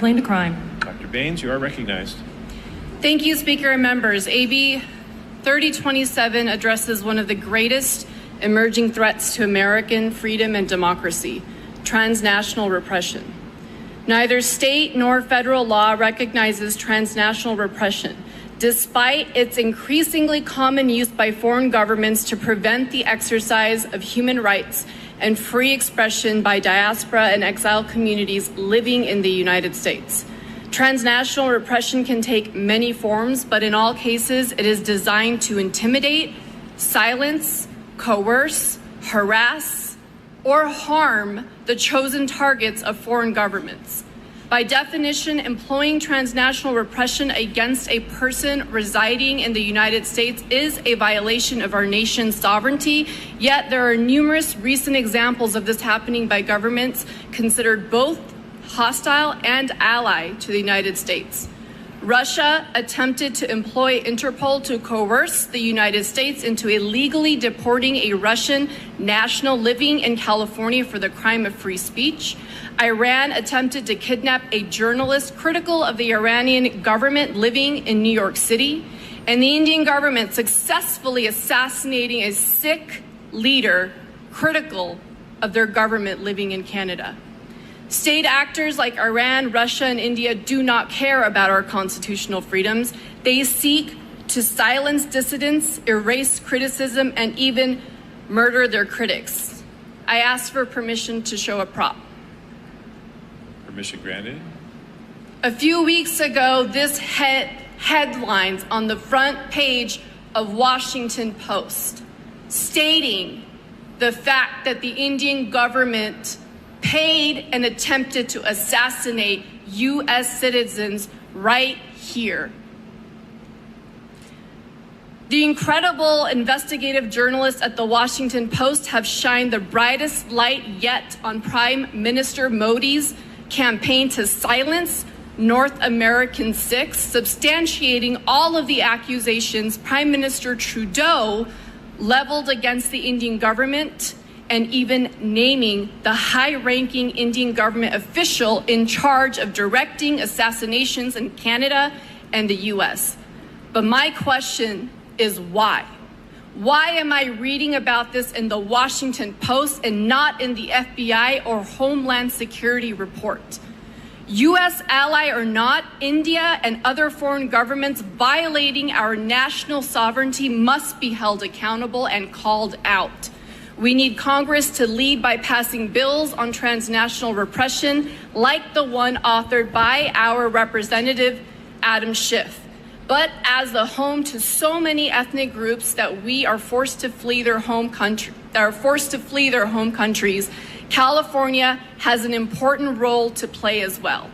fleeing to crime. Dr. Bains, you are recognized. Thank you, Speaker and members. AB 3027 addresses one of the greatest emerging threats to American freedom and democracy: transnational repression. Neither state nor federal law recognizes transnational repression, despite its increasingly common use by foreign governments to prevent the exercise of human rights and free expression by diaspora and exile communities living in the United States. Transnational repression can take many forms, but in all cases, it is designed to intimidate, silence, coerce, harass, or harm the chosen targets of foreign governments. By definition, employing transnational repression against a person residing in the United States is a violation of our nation's sovereignty, yet there are numerous recent examples of this happening by governments considered both hostile and ally to the United States. Russia attempted to employ Interpol to coerce the United States into illegally deporting a Russian national living in California for the crime of free speech. Iran attempted to kidnap a journalist critical of the Iranian government living in New York City. And the Indian government successfully assassinating a Sikh leader critical of their government living in Canada. State actors like Iran, Russia, and India do not care about our constitutional freedoms. They seek to silence dissidents, erase criticism, and even murder their critics. I ask for permission to show a prop. Permission granted. A few weeks ago, this headlines on the front page of Washington Post stating the fact that the Indian government paid and attempted to assassinate U.S. citizens right here. The incredible investigative journalists at the Washington Post have shined the brightest light yet on Prime Minister Modi's campaign to silence North American Sikhs, substantiating all of the accusations Prime Minister Trudeau leveled against the Indian government, and even naming the high-ranking Indian government official in charge of directing assassinations in Canada and the U.S. But my question is why? Why am I reading about this in the Washington Post and not in the FBI or Homeland Security report? U.S. ally or not, India and other foreign governments violating our national sovereignty must be held accountable and called out. We need Congress to lead by passing bills on transnational repression like the one authored by our Representative Adam Schiff. But as the home to so many ethnic groups that are forced to flee their home countries, California has an important role to play as well.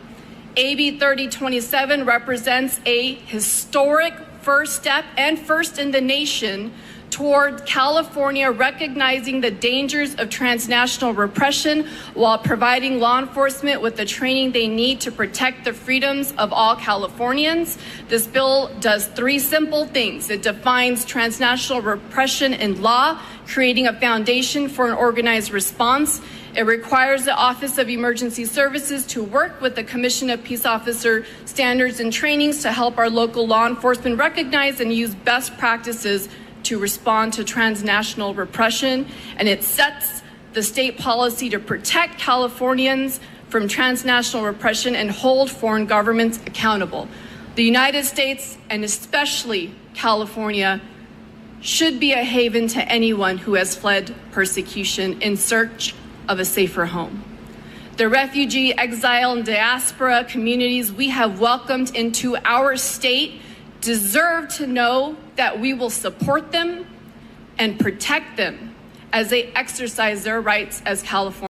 AB 3027 represents a historic first step and first in the nation toward California recognizing the dangers of transnational repression while providing law enforcement with the training they need to protect the freedoms of all Californians. This bill does three simple things. It defines transnational repression in law, creating a foundation for an organized response. It requires the Office of Emergency Services to work with the Commission of Peace Officer Standards and Trainings to help our local law enforcement recognize and use best practices to respond to transnational repression, and it sets the state policy to protect Californians from transnational repression and hold foreign governments accountable. The United States, and especially California, should be a haven to anyone who has fled persecution in search of a safer home. The refugee, exile, and diaspora communities we have welcomed into our state deserve to know that we will support them and protect them as they exercise their rights as Californians.